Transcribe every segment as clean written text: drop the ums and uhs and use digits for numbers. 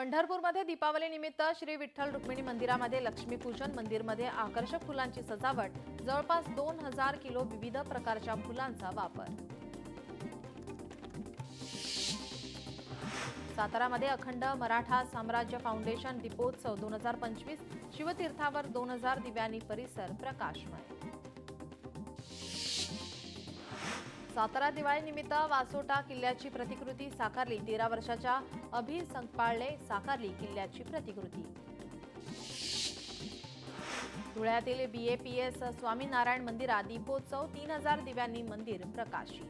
पंढरपूरमध्ये दीपावलीनिमित्त श्री विठ्ठल रुक्मिणी मंदिरामध्ये लक्ष्मीपूजन, मंदिरमध्ये आकर्षक फुलांची सजावट, जवळपास 2000 किलो विविध प्रकारच्या फुलांचा वापर। सातारामध्ये अखंड मराठा साम्राज्य फाउंडेशन दीपोत्सव 2025, शिवतीर्थावर 2000 दिव्यांनी परिसर प्रकाशमय। सातारा दिवाळीनिमित्त वासोटा किल्ल्याची प्रतिकृती साकारली, 13 वर्षाच्या अभि संकपाळने साकारली किल्ल्याची प्रतिकृती। धुळ्यातील BAPS स्वामीनारायण मंदिरात दीपोत्सव, 3000 दिव्यांनी मंदिर प्रकाशित।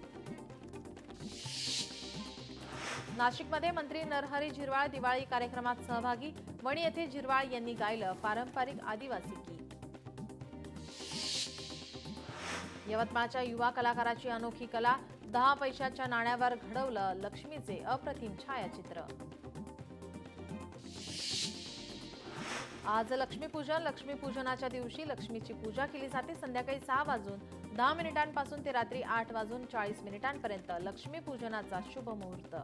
नाशिकमध्ये मंत्री नरहरी झिरवाळ दिवाळी कार्यक्रमात सहभागी, वणी येथे झिरवाळ यांनी गायलं पारंपरिक आदिवासी गीत। यवतमाळच्या युवा कलाकाराची अनोखी कला, 10 पैशाच्या नाण्यावर घडवलं लक्ष्मीचे अप्रतिम छायाचित्र। आज लक्ष्मीपूजन, लक्ष्मीपूजनाच्या दिवशी लक्ष्मीची पूजा केली जाते। संध्याकाळी 6:10 ते रात्री 8:40 लक्ष्मीपूजनाचा शुभ मुहूर्त।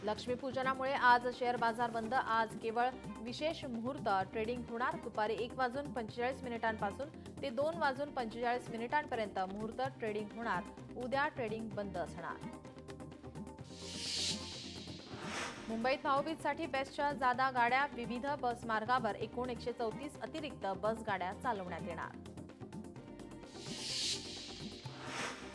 लक्ष्मीपूजनामुळे आज शेअर बाजार बंद, आज केवळ विशेष मुहूर्त ट्रेडिंग होणार। दुपारी 1:45 ते 2:45 मुहूर्त ट्रेडिंग होणार, उद्या ट्रेडिंग बंद असणार। मुंबईत भाऊबीजसाठी बेस्टच्या जादा गाड्या, विविध बस मार्गावर एकूण 134 अतिरिक्त बस गाड्या चालवण्यात येणार।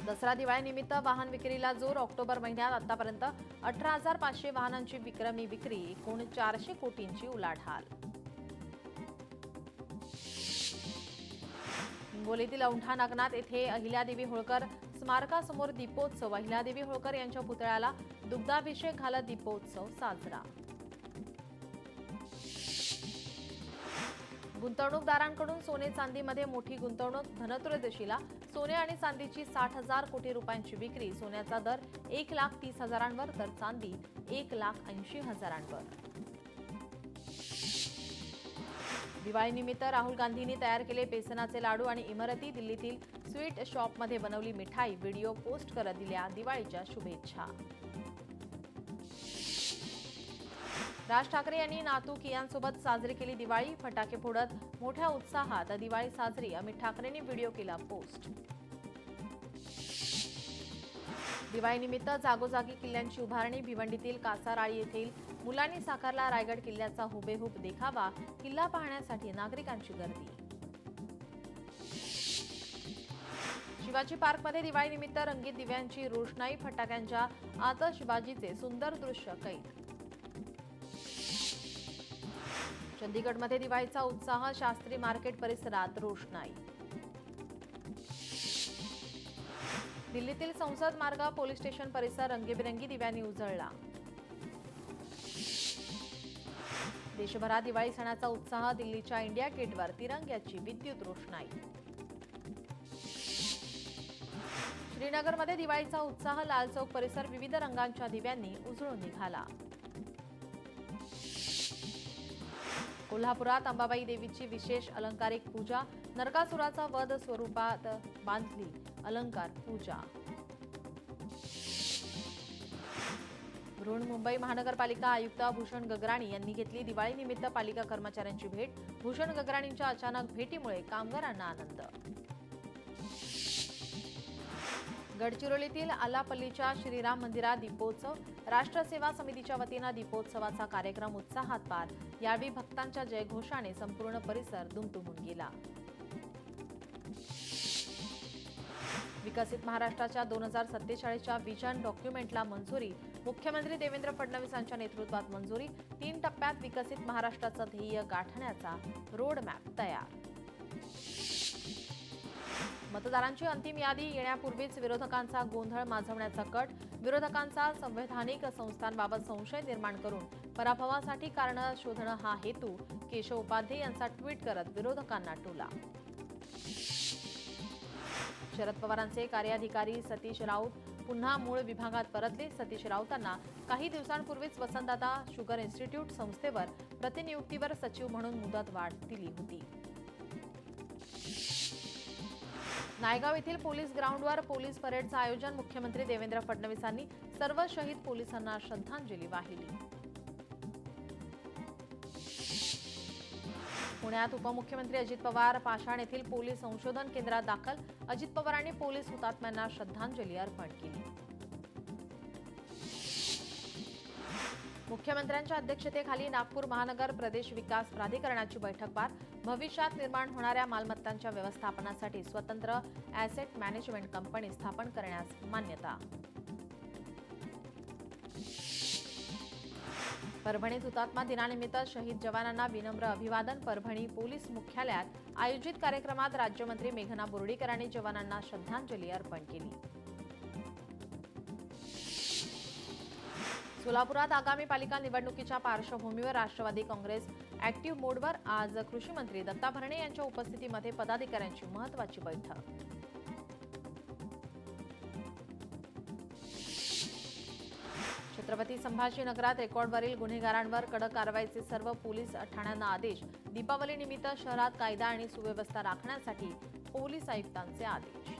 दसरा दिवाळीनिमित्त वाहन विक्रीला जोर, ऑक्टोबर महिन्यात आतापर्यंत 18,500 वाहनांची विक्रमी विक्री, एकूण 400 कोटींची उलाढाल। हिंगोलीतील औंढा नागनाथ येथे अहिल्यादेवी होळकर स्मारकासमोर दीपोत्सव, अहिल्यादेवी होळकर यांच्या पुतळ्याला दुग्धाभिषेक घालत दीपोत्सव साजरा। गुंतवणूकदारांकडून सोने चांदीमध्ये मोठी गुंतवणूक, धनत्रयोदशीला सोने आणि चांदीची 60,000 कोटी रुपयांची विक्री, सोन्याचा दर 1,30,000वर तर चांदी 1,80,000वर। दिवाळीनिमित्त राहुल गांधींनी तयार केले बेसनाचे लाडू आणि इमारती, दिल्लीतील स्वीट शॉपमध्ये बनवली मिठाई, व्हिडिओ पोस्ट करत दिल्या दिवाळीच्या शुभेच्छा। राज ठाकरे यांनी नातू कियांसोबत साजरी केली दिवाळी, फटाके फोडत मोठ्या उत्साहात दिवाळी साजरी, अमित ठाकरेंनी व्हिडिओ केला पोस्ट। दिवाळीनिमित्त जागोजागी किल्ल्यांची उभारणी, भिवंडीतील कासाराळी येथील मुलांनी साकारला रायगड किल्ल्याचा हुबेहूब देखावा, किल्ला पाहण्यासाठी नागरिकांची गर्दी। शिवाजी पार्कमध्ये दिवाळीनिमित्त रंगीत दिव्यांची रोषणाई, फटाक्यांच्या आतषबाजीचे सुंदर दृश्य कैद। चंदीगडमध्ये दिवाळीचा उत्साह, शास्त्री मार्केट परिसरात रोषणाई। दिल्लीतील संसद मार्ग पोलीस स्टेशन परिसर रंगीबेरंगी दिव्यांनी उजळला। देशभरात दिवाळी सणाचा उत्साह, दिल्लीच्या इंडिया गेटवर तिरंग्याची विद्युत रोषणाई। श्रीनगरमध्ये दिवाळीचा उत्साह, लाल चौक परिसर विविध रंगांच्या दिव्यांनी उजळून निघाला। कोल्हापुरात अंबाबाई देवीची विशेष अलंकारिक पूजा, नरकासुराचा वध स्वरूपात बांधली अलंकार पूजा। मुंबई महानगरपालिका आयुक्त भूषण गगराणी यांनी घेतली दिवाळीनिमित्त पालिका कर्मचाऱ्यांची भेट, भूषण गगराणींच्या अचानक भेटीमुळे कामगारांना आनंद। गडचिरोलीतील आलापल्लीच्या श्रीराम मंदिरात दीपोत्सव, राष्ट्र सेवा समितीच्या वतीनं दीपोत्सवाचा कार्यक्रम उत्साहात पार, यावेळी भक्तांच्या जयघोषाने संपूर्ण परिसर दुमदुमून गेला। विकसित महाराष्ट्राच्या 2047च्या विजन डॉक्युमेंटला मंजुरी, मुख्यमंत्री देवेंद्र फडणवीस यांच्या नेतृत्वात मंजुरी, 3 टप्प्यात विकसित महाराष्ट्राचं ध्येय गाठण्याचा रोडमॅप तयार। मतदारांची अंतिम यादी येण्यापूर्वीच विरोधकांचा गोंधळ माजवण्याचा कट, विरोधकांचा संवैधानिक संस्थांबाबत संशय निर्माण करून पराभवासाठी कारणं शोधणं हा हेतू, केशव उपाध्ये यांचा ट्विट करत विरोधकांना टोला। शरद पवारांचे कार्याधिकारी सतीश राऊत पुन्हा मूळ विभागात परतले, सतीश राऊतांना काही दिवसांपूर्वीच वसंतदादा शुगर इन्स्टिट्यूट संस्थेवर प्रतिनियुक्तीवर सचिव म्हणून मुदतवाढ दिली होती। नायगाव येथील पोलीस ग्राउंडवर पोलीस परेडचं आयोजन. मुख्यमंत्री देवेंद्र फडणवीसांनी सर्व शहीद पोलिसांना श्रद्धांजली वाहिली. पुण्यात उपमुख्यमंत्री अजित पवार पाषाण येथील पोलीस संशोधन केंद्रात दाखल. अजित पवारांनी पोलीस हुतात्म्यांना श्रद्धांजली अर्पण केली. मुख्यमंत्र्यांच्या अध्यक्षतेखाली नागपूर महानगर प्रदेश विकास प्राधिकरणाची बैठक पार. भविष्यात निर्माण होणाऱ्या मालमत्तांच्या व्यवस्थापनासाठी स्वतंत्र ॲसेट मॅनेजमेंट कंपनी स्थापन करण्यास मान्यता. परभणीत हुतात्मा दिनानिमित्त शहीद जवानांना विनम्र अभिवादन. परभणी पोलीस मुख्यालयात आयोजित कार्यक्रमात राज्यमंत्री मेघना बोर्डीकरांनी जवानांना श्रद्धांजली अर्पण केली. सोलापुरात आगामी पालिका निवडणुकीच्या पार्श्वभूमीवर राष्ट्रवादी काँग्रेस ऍक्टिव्ह मोडवर. आज कृषी मंत्री दत्ता भरणे यांच्या उपस्थितीमध्ये पदाधिकाऱ्यांची महत्त्वाची बैठक. छत्रपती संभाजीनगरात रेकॉर्डवरील गुन्हेगारांवर कडक कारवाईचे सर्व पोलीस ठाण्यांना आदेश. दीपावलीनिमित्त शहरात कायदा आणि सुव्यवस्था राखण्यासाठी पोलीस आयुक्तांचे आदेश.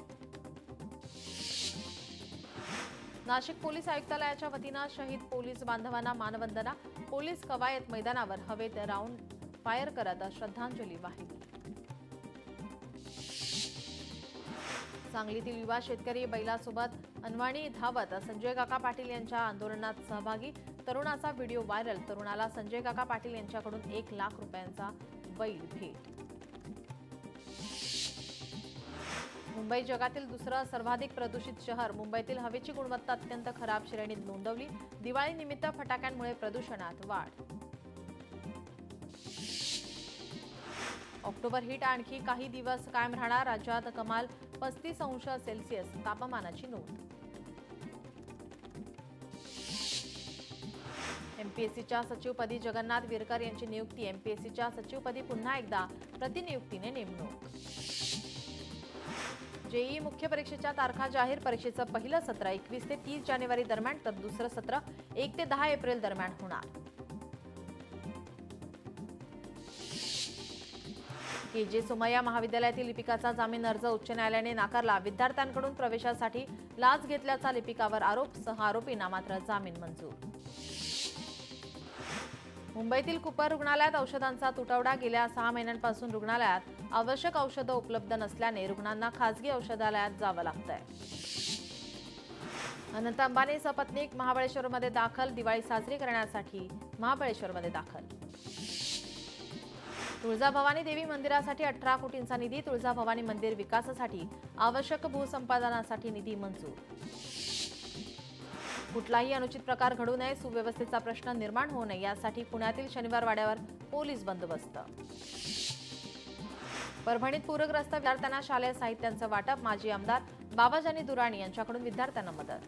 नाशिक पोलीस आयुक्तालयाच्या वतीनं शहीद पोलीस बांधवांना मानवंदना. पोलीस कवायत मैदानावर हवेत राऊंड फायर करत श्रद्धांजली वाहिली. सांगलीतील युवा शेतकरी बैलासोबत अनवाणी धावत संजय काका पाटील यांच्या आंदोलनात सहभागी. तरुणाचा व्हिडिओ व्हायरल. तरुणाला संजय काका पाटील यांच्याकडून 1 लाख रुपयांचा बैल भेट. मुंबई जगातील दुसरं सर्वाधिक प्रदूषित शहर. मुंबईतील हवेची गुणवत्ता अत्यंत खराब श्रेणीत नोंदवली. दिवाळीनिमित्त फटाक्यांमुळे प्रदूषणात वाढ. ऑक्टोबर हीट आणखी काही दिवस कायम राहणार. राज्यात कमाल 35 अंश सेल्सिअस तापमानाची नोंद. एमपीएससीच्या सचिवपदी जगन्नाथ विरकर यांची नियुक्ती. एमपीएससीच्या सचिवपदी पुन्हा एकदा प्रतिनियुक्तीने नेमणूक. जेईई मुख्य परीक्षेच्या तारखा जाहीर. परीक्षेचं पहिलं सत्र 21 ते 30 जानेवारी दरम्यान तर दुसरं सत्र 1 ते 10 एप्रिल दरम्यान होणार. के.जे. सोमय्या महाविद्यालयातील लिपिकाचा जामीन अर्ज उच्च न्यायालयाने नाकारला. विद्यार्थ्यांकडून प्रवेशासाठी लाच घेतल्याचा लिपिकावर आरोप. 6 आरोपींना मात्र जामीन मंजूर. मुंबईतील कुपर रुग्णालयात औषधांचा तुटवडा. गेल्या 6 महिन्यांपासून रुग्णालयात आवश्यक औषधं उपलब्ध नसल्याने रुग्णांना खासगी औषधालयात जावं लागतंय. अनंत अंबानी सपत्नीक महाबळेश्वरमध्ये दाखल. दिवाळी साजरी करण्यासाठी महाबळेश्वरमध्ये दाखल. तुळजाभवानी देवी मंदिरासाठी 18 कोटींचा निधी. तुळजाभवानी मंदिर विकासासाठी आवश्यक भूसंपादनासाठी निधी मंजूर. कुठलाही अनुचित प्रकार घडू नये, सुव्यवस्थेचा प्रश्न निर्माण होऊ नये यासाठी पुण्यातील शनिवार वाड्यावर पोलीस बंदोबस्त. परभणीत पूरग्रस्त विद्यार्थ्यांना शालेय साहित्यांचं वाटप. माजी आमदार बाबाजानी दुराणी यांच्याकडून विद्यार्थ्यांना मदत.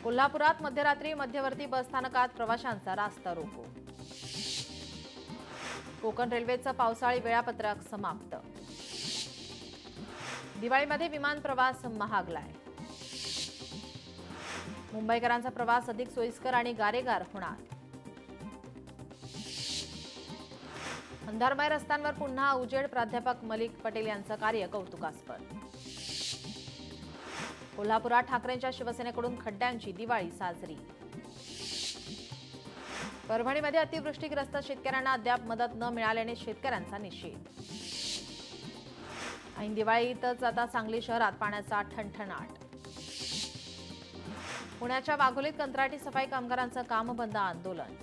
कोल्हापुरात मध्यरात्री मध्यवर्ती बस स्थानकात प्रवाशांचा रास्ता रोको. कोकण रेल्वेचं पावसाळी वेळापत्रक समाप्त. दिवाळीमध्ये विमान प्रवास महागलाय. मुंबईकरांचा प्रवास अधिक सोयीस्कर आणि गारेगार होणार. अंधारमय रस्त्यांवर पुन्हा उजेड. प्राध्यापक मलिक पटेल यांचं कार्य कौतुकास्पद. कोल्हापुरात ठाकरेंच्या शिवसेनेकडून खड्ड्यांची दिवाळी साजरी. परभणीमध्ये अतिवृष्टीग्रस्त शेतकऱ्यांना अद्याप मदत न मिळाल्याने शेतकऱ्यांचा निषेध. ऐन दिवाळीतच आता सांगली शहरात पाण्याचा ठणठणाट. पुण्याच्या वाघोलीत कंत्राटी सफाई कामगारांचं काम बंद आंदोलन.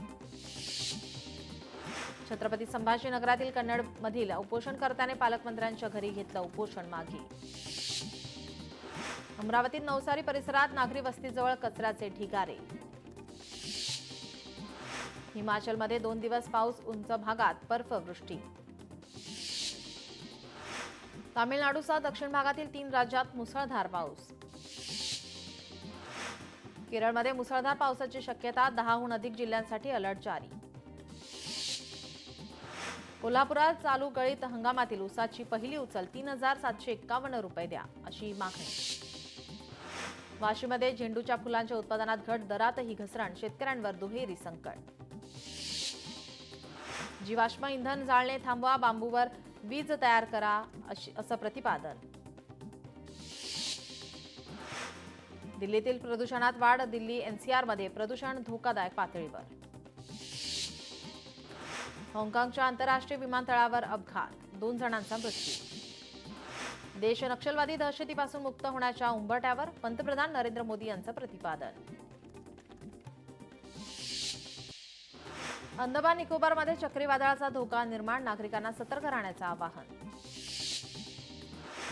छत्रपती संभाजीनगरातील कन्नडमधील उपोषणकर्त्याने पालकमंत्र्यांच्या घरी घेतलं उपोषण मागे. अमरावतीत नवसारी परिसरात नागरी वस्तीजवळ कचऱ्याचे ढिगारे. हिमाचलमध्ये 2 दिवस पाऊस. उंच भागात बर्फवृष्टी. तामिळनाडूसह दक्षिण भागातील 3 राज्यात मुसळधार पाऊस. केरळमध्ये मुसळधार पावसाची शक्यता. 10हून अधिक जिल्ह्यांसाठी अलर्ट जारी. कोल्हापुरात चालू गळीत हंगामातील ऊसाची पहिली उचल. 3,751 रुपये द्या अशी मागणी. वाशीमध्ये झेंडूच्या फुलांच्या उत्पादनात घट. दरातही घसरण. शेतकऱ्यांवर दुहेरी संकट. जीवाश्म इंधन जाळणे थांबवा, बांबूवर वीज तयार करा असं प्रतिपादन. दिल्लीतील प्रदूषणात वाढ, दिल्ली एनसीआरमध्ये प्रदूषण धोकादायक पातळीवर. हाँगकाँगच्या आंतरराष्ट्रीय विमानतळावर अपघात, 2 जणांचा मृत्यू. देश नक्षलवादी दहशतीपासून मुक्त होण्याच्या उंबरठ्यावर, पंतप्रधान नरेंद्र मोदी यांचं प्रतिपादन. अंदमान निकोबारमध्ये चक्रीवादळाचा धोका निर्माण, नागरिकांना सतर्क राहण्याचं आवाहन.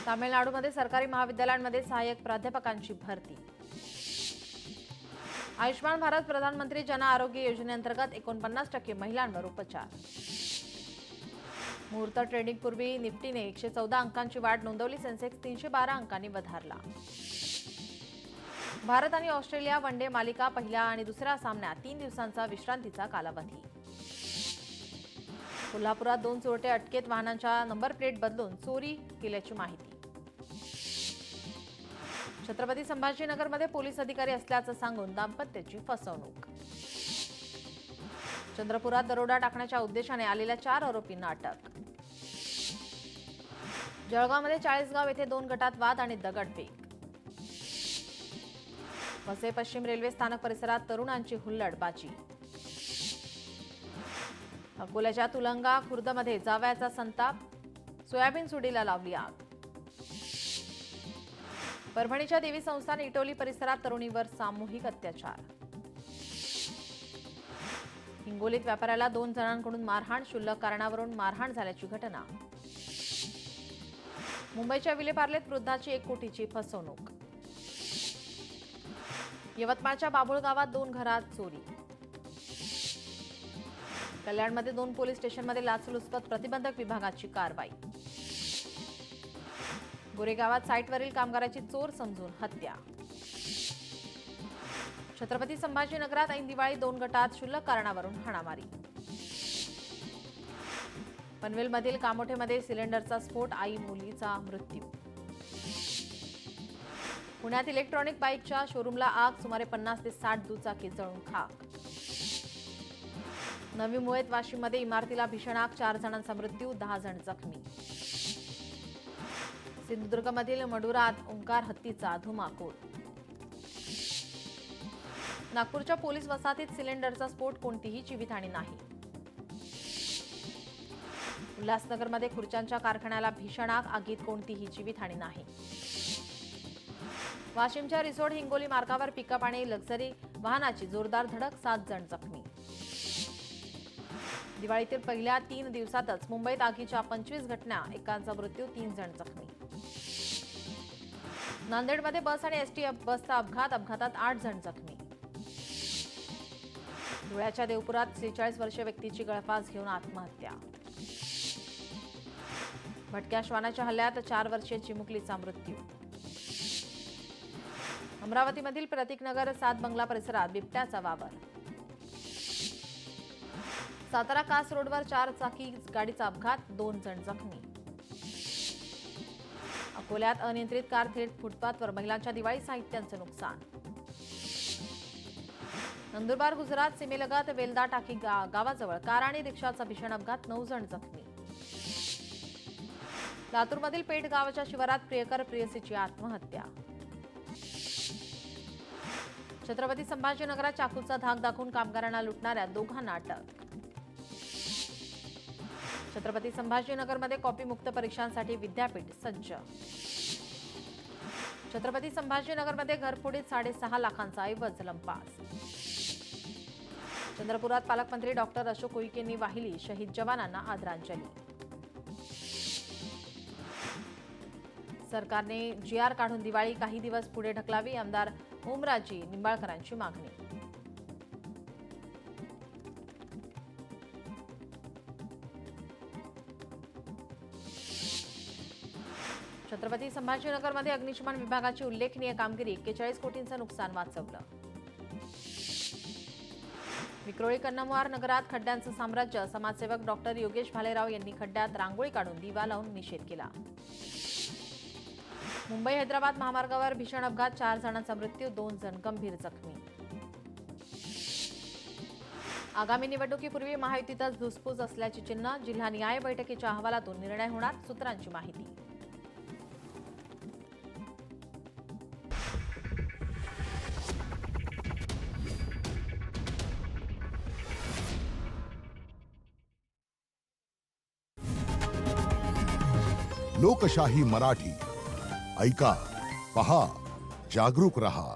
तामिळनाडूमध्ये सरकारी महाविद्यालयांमध्ये सहाय्यक प्राध्यापकांची भरती. आयुष्मान भारत प्रधानमंत्री जन आरोग्य योजनेअंतर्गत 49% महिलांवर उपचार. मुहूर्त ट्रेडिंगपूर्वी निफ्टीने 114 अंकांची वाढ नोंदवली, सेन्सेक्स 312 अंकांनी वधारला. भारत आणि ऑस्ट्रेलिया वनडे मालिका, पहिल्या आणि दुसऱ्या सामन्यात 3 दिवसांचा विश्रांतीचा कालावधी. कोल्हापुरात 2 चोरटे अटकेत, वाहनांच्या नंबर प्लेट बदलून चोरी केल्याची माहिती. छत्रपती संभाजीनगरमध्ये पोलीस अधिकारी असल्याचं सांगून दाम्पत्याची फसवणूक. चंद्रपुरात दरोडा टाकण्याच्या उद्देशाने आलेल्या 4 आरोपींना अटक. जळगावमध्ये 40गाव येथे 2 गटात वाद आणि दगडफेक. वसई पश्चिम रेल्वे स्थानक परिसरात तरुणांची हुल्लडबाजी. अकोल्याच्या तुलंगा खुर्दमध्ये जावयाचा संताप, सोयाबीन सुडीला लावली आग. परभणीच्या देवी संस्थान इटोली परिसरात तरुणीवर सामूहिक अत्याचार. हिंगोलीत व्यापाऱ्याला 2 जणांकडून मारहाण, क्षुल्लक कारणावरून मारहाण झाल्याची घटना. मुंबईच्या विलेपार्लेत वृद्धाची 1 कोटीची फसवणूक. यवतमाळच्या बाभुळ गावात 2 घरात चोरी. कल्याणमध्ये 2 पोलीस स्टेशनमध्ये लाचलुचपत प्रतिबंधक विभागाची कारवाई. गोरेगावात साईटवरील कामगाराची चोर समजून हत्या. छत्रपती संभाजीनगरात ऐन दिवाळी 2 गटात क्षुल्लक कारणावरून हाणामारी. पनवेलमधील कामोठेमध्ये सिलेंडरचा स्फोट, आई मुलीचा मृत्यू. पुण्यात इलेक्ट्रॉनिक बाईकच्या शोरूमला आग, सुमारे 50 ते 60 दुचाकी जळून खाक. नवी मुळेत वाशिममध्ये इमारतीला भीषण आग, 4 जणांचा मृत्यू, 10 जण जखमी. सिंधुदुर्गमधील मडुरात ओंकार हत्तीचा धुमाकूळ. नागपूरच्या पोलीस वसाहतीत सिलेंडरचा स्फोट, कोणतीही जीवितहानी नाही. उल्हासनगरमध्ये खुर्च्यांच्या कारखान्याला भीषण आग, आगीत कोणतीही जीवितहानी नाही. वाशिमच्या रिसोड हिंगोली मार्गावर पिकअप आणि लक्झरी वाहनाची जोरदार धडक, 7 जण जखमी. दिवाळीतील पहिल्या 3 दिवसातच मुंबईत आगीच्या 25 घटना, 1 मृत्यू, 3 जण जखमी. नांदेडमध्ये बस आणि एसटी बसचा अपघात, अपघातात 8 जण जखमी. धुळ्याच्या देवपुरात 46 वर्षीय व्यक्तीची गळफास घेऊन आत्महत्या. भटक्या श्वानाच्या हल्ल्यात 4 वर्षीय चिमुकलीचा मृत्यू. अमरावतीमधील प्रतीकनगर 7 बंगला परिसरात बिबट्याचा वावर. सातारा कास रोडवर 4 चाकी गाडीचा अपघात, 2 जण जखमी. अकोल्यात अनियंत्रित कार थेट फुटपाथवर, महिलांच्या दिवाळी साहित्याचं नुकसान. नंदुरबार गुजरात सीमेलगत वेलदा टाकी गावाजवळ कार आणि रिक्षाचा भीषण अपघात, 9 जण जखमी. लातूरमधील पेठ गावाच्या शिवारात प्रियकर प्रेयसीची आत्महत्या. छत्रपती संभाजीनगरात चाकूचा धाक दाखवून कामगारांना लुटणाऱ्या 2घांना अटक. छत्रपती संभाजीनगरमध्ये कॉपीमुक्त परीक्षांसाठी विद्यापीठ सज्ज. छत्रपती संभाजीनगरमध्ये घरफोडीत 6.5 लाखांचा ऐवज लंपास. चंद्रपुरात पालकमंत्री डॉक्टर अशोक उईकेंनी वाहिली शहीद जवानांना आदरांजली. सरकारने GR काढून दिवाळी काही दिवस पुढे ढकलावी, आमदार ओमराजे निंबाळकरांची मागणी. छत्रपती संभाजीनगरमध्ये अग्निशमन विभागाची उल्लेखनीय कामगिरी, 41 कोटींचं नुकसान वाचवलं. विक्रोळी कन्नमवार नगरात खड्ड्यांचं साम्राज्य, समाजसेवक डॉक्टर योगेश भालेराव यांनी खड्ड्यात रांगोळी काढून दिवा लावून निषेध केला. मुंबई हैदराबाद महामार्गावर भीषण अपघात, 4 जणांचा मृत्यू, 2 जण गंभीर जखमी. आगामी निवडणुकीपूर्वी महायुतीतच धुसफूस असल्याची चिन्ह. जिल्हा न्याय बैठकीच्या अहवालातून निर्णय होणार, सूत्रांची माहिती. लोकशाही मराठी ऐका, पहा, जागरूक रहा.